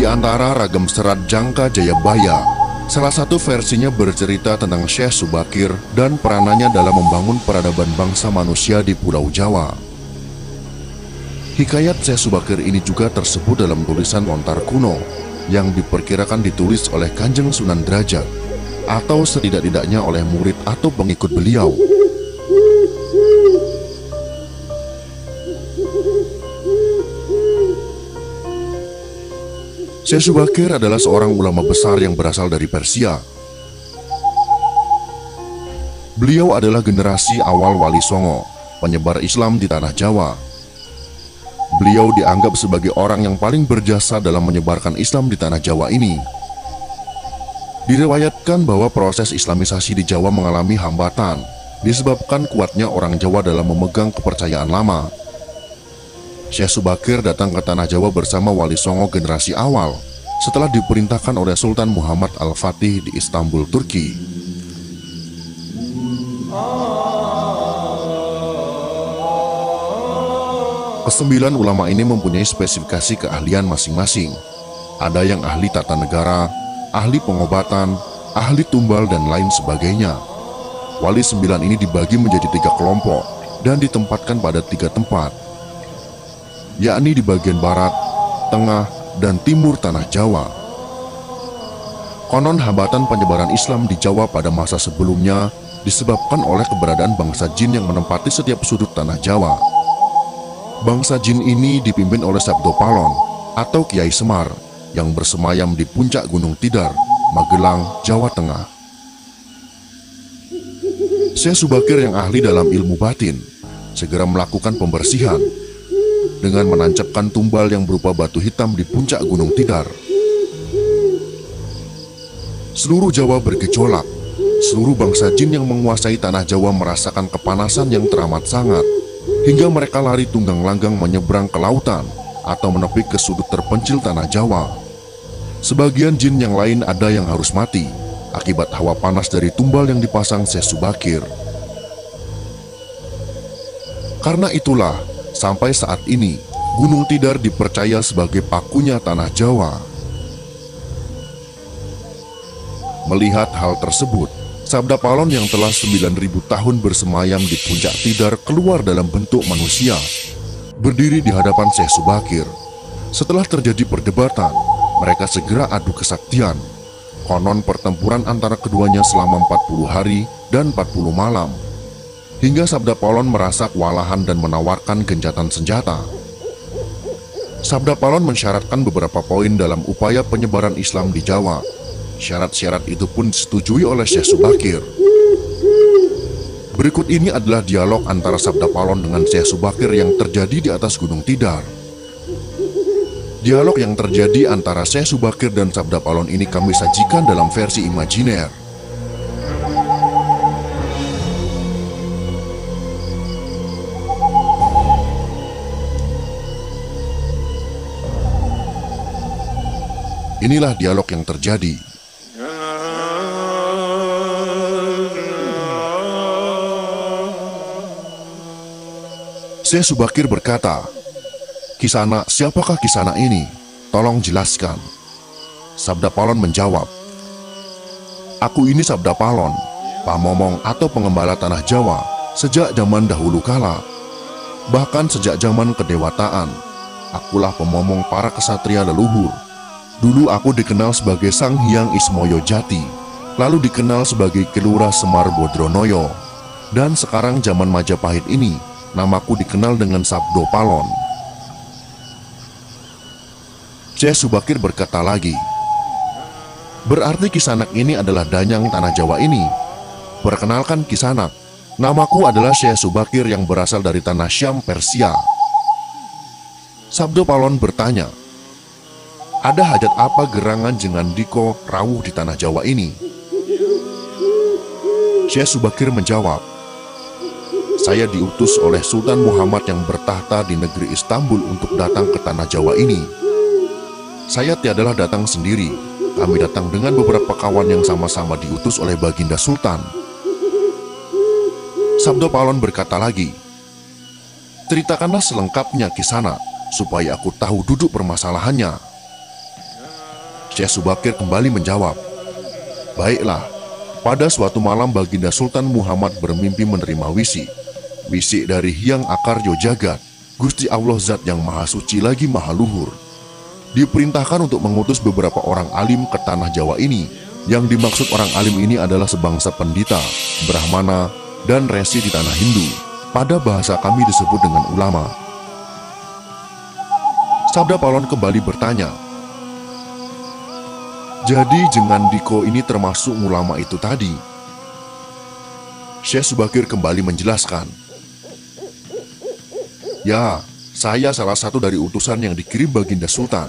Di antara ragam serat Jangka Jayabaya, salah satu versinya bercerita tentang Syekh Subakir dan peranannya dalam membangun peradaban bangsa manusia di Pulau Jawa. Hikayat Syekh Subakir ini juga tersebut dalam tulisan lontar kuno yang diperkirakan ditulis oleh Kanjeng Sunan Derajat atau setidak-tidaknya oleh murid atau pengikut beliau. Syekh Subakir adalah seorang ulama besar yang berasal dari Persia. Beliau adalah generasi awal Wali Songo, penyebar Islam di tanah Jawa. Beliau dianggap sebagai orang yang paling berjasa dalam menyebarkan Islam di tanah Jawa ini. Diriwayatkan bahwa proses Islamisasi di Jawa mengalami hambatan disebabkan kuatnya orang Jawa dalam memegang kepercayaan lama. Syekh Subakir datang ke tanah Jawa bersama Wali Songo generasi awal setelah diperintahkan oleh Sultan Muhammad Al-Fatih di Istanbul, Turki. Kesembilan ulama ini mempunyai spesifikasi keahlian masing-masing. Ada yang ahli tata negara, ahli pengobatan, ahli tumbal, dan lain sebagainya. Wali sembilan ini dibagi menjadi 3 kelompok dan ditempatkan pada 3 tempat, yakni di bagian barat, tengah, dan timur tanah Jawa. Konon hambatan penyebaran Islam di Jawa pada masa sebelumnya disebabkan oleh keberadaan bangsa jin yang menempati setiap sudut tanah Jawa. Bangsa jin ini dipimpin oleh Sabdo Palon atau Kiai Semar yang bersemayam di puncak Gunung Tidar, Magelang, Jawa Tengah. Syekh Subakir yang ahli dalam ilmu batin segera melakukan pembersihan dengan menancapkan tumbal yang berupa batu hitam di puncak Gunung Tidar. Seluruh Jawa bergejolak. Seluruh bangsa jin yang menguasai tanah Jawa merasakan kepanasan yang teramat sangat, hingga mereka lari tunggang langgang menyeberang ke lautan atau menepi ke sudut terpencil tanah Jawa. Sebagian jin yang lain ada yang harus mati akibat hawa panas dari tumbal yang dipasang Syekh Subakir. Karena itulah, sampai saat ini, Gunung Tidar dipercaya sebagai pakunya tanah Jawa. Melihat hal tersebut, Sabda Palon yang telah 9.000 tahun bersemayam di puncak Tidar keluar dalam bentuk manusia, berdiri di hadapan Syekh Subakir. Setelah terjadi perdebatan, mereka segera adu kesaktian. Konon pertempuran antara keduanya selama 40 hari dan 40 malam. Hingga Sabda Palon merasa kewalahan dan menawarkan gencatan senjata. Sabda Palon mensyaratkan beberapa poin dalam upaya penyebaran Islam di Jawa. Syarat-syarat itu pun disetujui oleh Syekh Subakir. Berikut ini adalah dialog antara Sabda Palon dengan Syekh Subakir yang terjadi di atas Gunung Tidar. Dialog yang terjadi antara Syekh Subakir dan Sabda Palon ini kami sajikan dalam versi imajiner. Inilah dialog yang terjadi. Syekh Subakir berkata, "Kisana, siapakah Kisana ini? Tolong jelaskan." Sabda Palon menjawab, "Aku ini Sabda Palon, pamomong atau pengembala tanah Jawa sejak zaman dahulu kala. Bahkan sejak zaman kedewataan, akulah pemomong para kesatria leluhur. Dulu aku dikenal sebagai Sang Hyang Ismoyo Jati, lalu dikenal sebagai Kelurah Semar Bodronoyo, dan sekarang zaman Majapahit ini, namaku dikenal dengan Sabdo Palon." Syekh Subakir berkata lagi, "Berarti Kisanak ini adalah danyang tanah Jawa ini. Perkenalkan Kisanak, namaku adalah Syekh Subakir yang berasal dari tanah Syam, Persia." Sabdo Palon bertanya, "Ada hajat apa gerangan Jengan Diko rawuh di tanah Jawa ini?" Syekh Subakir menjawab, "Saya diutus oleh Sultan Muhammad yang bertahta di negeri Istanbul untuk datang ke tanah Jawa ini. Saya tiadalah datang sendiri, kami datang dengan beberapa kawan yang sama-sama diutus oleh Baginda Sultan." Sabda Palon berkata lagi, "Ceritakanlah selengkapnya Kisana, supaya aku tahu duduk permasalahannya." Syekh Subakir kembali menjawab, "Baiklah, pada suatu malam Baginda Sultan Muhammad bermimpi menerima wisi. Wisi dari Hyang Akaryo Jagat, Gusti Allah Zat yang Maha Suci lagi Maha Luhur. Diperintahkan untuk mengutus beberapa orang alim ke tanah Jawa ini. Yang dimaksud orang alim ini adalah sebangsa pendita, brahmana, dan resi di tanah Hindu. Pada bahasa kami disebut dengan ulama." Sabda Palon kembali bertanya, "Jadi Jengan Diko ini termasuk ulama itu tadi?" Syekh Subakir kembali menjelaskan, "Ya, saya salah satu dari utusan yang dikirim Baginda Sultan.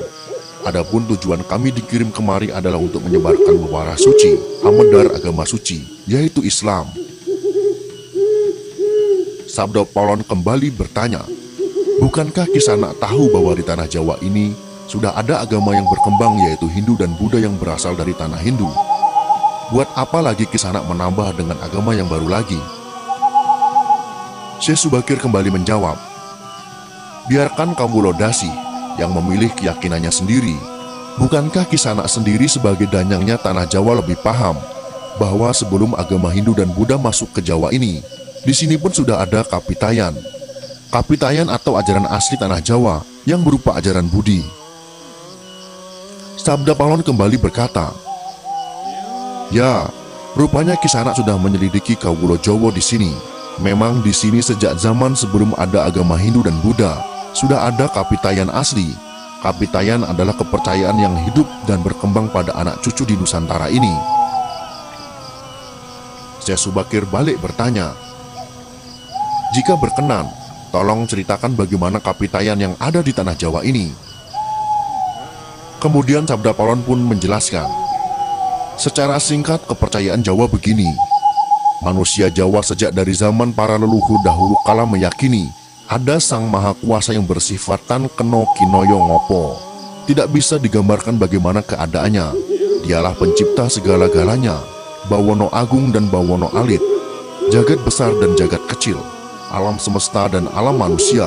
Adapun tujuan kami dikirim kemari adalah untuk menyebarkan muara suci, amedar agama suci, yaitu Islam." Sabda Palon kembali bertanya, "Bukankah Kisanak tahu bahwa di tanah Jawa ini sudah ada agama yang berkembang yaitu Hindu dan Buddha yang berasal dari tanah Hindu? Buat apa lagi Kisanak menambah dengan agama yang baru lagi?" Syekh Subakir kembali menjawab, "Biarkan kaum Wulodasi yang memilih keyakinannya sendiri. Bukankah Kisanak sendiri sebagai danyangnya tanah Jawa lebih paham bahwa sebelum agama Hindu dan Buddha masuk ke Jawa ini, di sini pun sudah ada Kapitayan. Kapitayan atau ajaran asli tanah Jawa yang berupa ajaran Budi." Sabda Palon kembali berkata, "Ya, rupanya Kisanak sudah menyelidiki Kawulo Jawa di sini. Memang di sini sejak zaman sebelum ada agama Hindu dan Buddha, sudah ada Kapitayan asli. Kapitayan adalah kepercayaan yang hidup dan berkembang pada anak cucu di Nusantara ini." Syekh Subakir balik bertanya, "Jika berkenan, tolong ceritakan bagaimana Kapitayan yang ada di tanah Jawa ini." Kemudian Sabda Palon pun menjelaskan, "Secara singkat kepercayaan Jawa begini. Manusia Jawa sejak dari zaman para leluhur dahulu kala meyakini ada Sang Maha Kuasa yang bersifat Tan Keno Kinoyo Ngopo. Tidak bisa digambarkan bagaimana keadaannya. Dialah pencipta segala-galanya, Bawono Agung dan Bawono Alit, jagat besar dan jagat kecil, alam semesta dan alam manusia.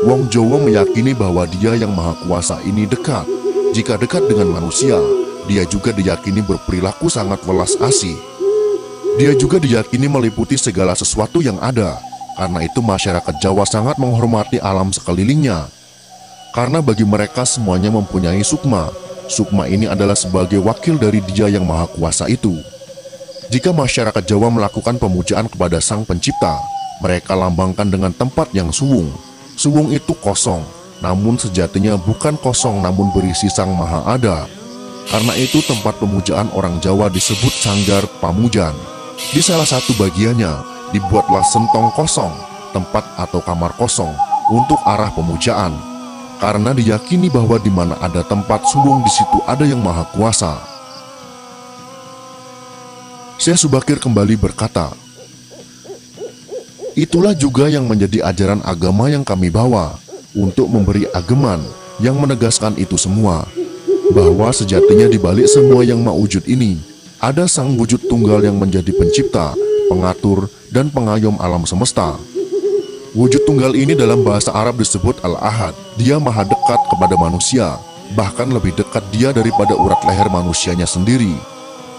Wong Jawa meyakini bahwa Dia yang Maha Kuasa ini dekat. Jika dekat dengan manusia, Dia juga diyakini berperilaku sangat welas asih. Dia juga diyakini meliputi segala sesuatu yang ada. Karena itu masyarakat Jawa sangat menghormati alam sekelilingnya. Karena bagi mereka semuanya mempunyai sukma. Sukma ini adalah sebagai wakil dari Dia yang Maha Kuasa itu. Jika masyarakat Jawa melakukan pemujaan kepada Sang Pencipta, mereka lambangkan dengan tempat yang suwung. Suwung itu kosong, namun sejatinya bukan kosong namun berisi Sang Maha Ada. Karena itu tempat pemujaan orang Jawa disebut Sanggar Pamujan. Di salah satu bagiannya dibuatlah sentong kosong, tempat atau kamar kosong untuk arah pemujaan. Karena diyakini bahwa di mana ada tempat suwung di situ ada Yang Maha Kuasa. Syekh Subakir kembali berkata, "Itulah juga yang menjadi ajaran agama yang kami bawa untuk memberi ageman yang menegaskan itu semua, bahwa sejatinya di balik semua yang maujud ini ada Sang Wujud Tunggal yang menjadi pencipta, pengatur, dan pengayom alam semesta. Wujud Tunggal ini dalam bahasa Arab disebut Al-Ahad. Dia maha dekat kepada manusia, bahkan lebih dekat Dia daripada urat leher manusianya sendiri.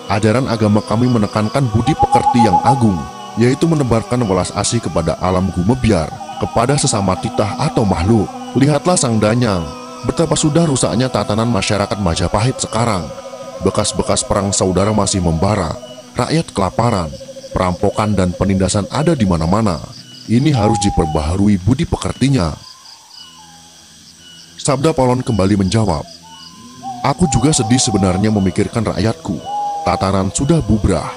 Ajaran agama kami menekankan budi pekerti yang agung, yaitu menebarkan welas asih kepada alam gumebyar, kepada sesama titah atau makhluk. Lihatlah Sang Danyang, betapa sudah rusaknya tatanan masyarakat Majapahit sekarang. Bekas-bekas perang saudara masih membara, rakyat kelaparan, perampokan dan penindasan ada di mana-mana. Ini harus diperbaharui budi pekertinya." Sabda Palon kembali menjawab, "Aku juga sedih sebenarnya memikirkan rakyatku. Tatanan sudah bubrah.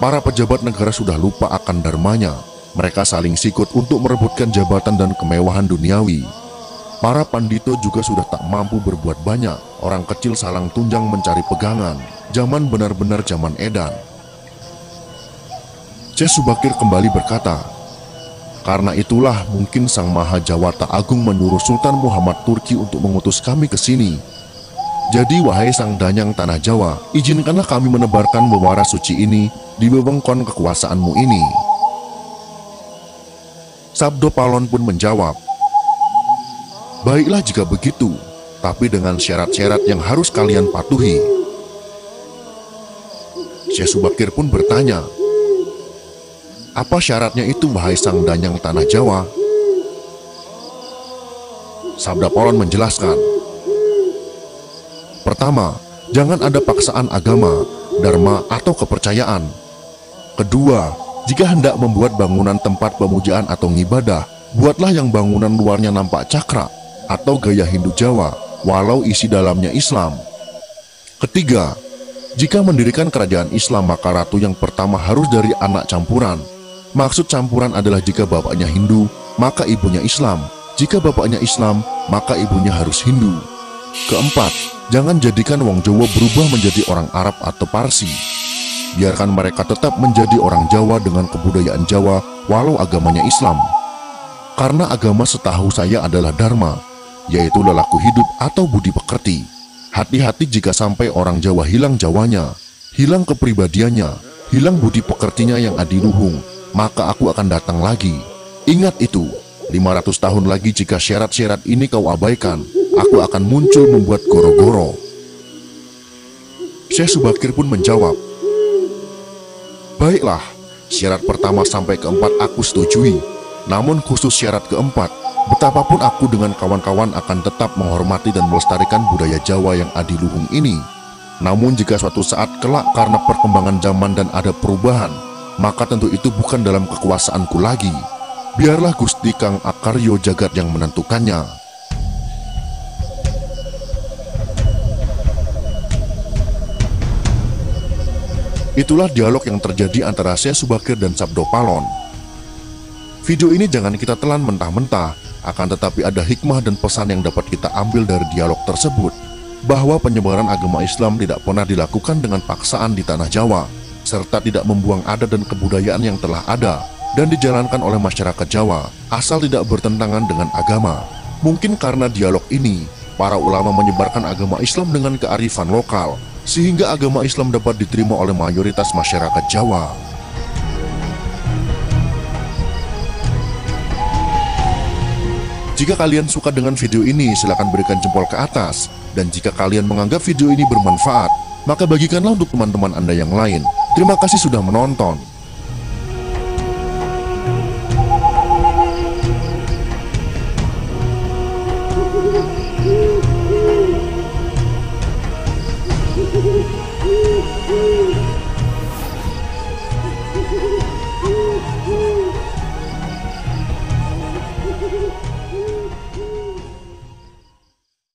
Para pejabat negara sudah lupa akan dharmanya. Mereka saling sikut untuk merebutkan jabatan dan kemewahan duniawi. Para pandito juga sudah tak mampu berbuat banyak. Orang kecil salang tunjang mencari pegangan. Zaman benar-benar zaman edan." Syekh Subakir kembali berkata, "Karena itulah mungkin Sang Maha Jawata Agung menyuruh Sultan Muhammad Turki untuk mengutus kami ke sini. Jadi wahai Sang Danyang Tanah Jawa, izinkanlah kami menebarkan muara suci ini di wewengkon kekuasaanmu ini." Sabda Palon pun menjawab, "Baiklah jika begitu, tapi dengan syarat-syarat yang harus kalian patuhi. Syekh Subakir pun bertanya, "Apa syaratnya itu, wahai sang danyang tanah Jawa?" Sabda Palon menjelaskan, "Pertama, jangan ada paksaan agama, dharma, atau kepercayaan. Kedua, jika hendak membuat bangunan tempat pemujaan atau ngibadah, buatlah yang bangunan luarnya nampak cakra atau gaya Hindu Jawa, walau isi dalamnya Islam. Ketiga, jika mendirikan kerajaan Islam, maka ratu yang pertama harus dari anak campuran. Maksud campuran adalah jika bapaknya Hindu, maka ibunya Islam. Jika bapaknya Islam, maka ibunya harus Hindu. Keempat, jangan jadikan wong Jawa berubah menjadi orang Arab atau Parsi. Biarkan mereka tetap menjadi orang Jawa dengan kebudayaan Jawa, walau agamanya Islam. Karena agama setahu saya adalah dharma, yaitu lelaku hidup atau budi pekerti. Hati-hati jika sampai orang Jawa hilang Jawanya, hilang kepribadiannya, hilang budi pekertinya yang adiluhung, maka aku akan datang lagi. Ingat itu, 500 tahun lagi jika syarat-syarat ini kau abaikan, aku akan muncul membuat goro-goro." Syekh Subakir pun menjawab, "Baiklah, syarat pertama sampai keempat aku setujui. Namun khusus syarat keempat, betapapun aku dengan kawan-kawan akan tetap menghormati dan melestarikan budaya Jawa yang adiluhung ini. Namun jika suatu saat kelak karena perkembangan zaman dan ada perubahan, maka tentu itu bukan dalam kekuasaanku lagi. Biarlah Gusti Kang Akaryo Jagat yang menentukannya." Itulah dialog yang terjadi antara Syekh Subakir dan Sabda Palon. Video ini jangan kita telan mentah-mentah, akan tetapi ada hikmah dan pesan yang dapat kita ambil dari dialog tersebut, bahwa penyebaran agama Islam tidak pernah dilakukan dengan paksaan di tanah Jawa, serta tidak membuang adat dan kebudayaan yang telah ada dan dijalankan oleh masyarakat Jawa, asal tidak bertentangan dengan agama. Mungkin karena dialog ini, para ulama menyebarkan agama Islam dengan kearifan lokal, sehingga agama Islam dapat diterima oleh mayoritas masyarakat Jawa. Jika kalian suka dengan video ini, silakan berikan jempol ke atas. Dan jika kalian menganggap video ini bermanfaat, maka bagikanlah untuk teman-teman Anda yang lain. Terima kasih sudah menonton.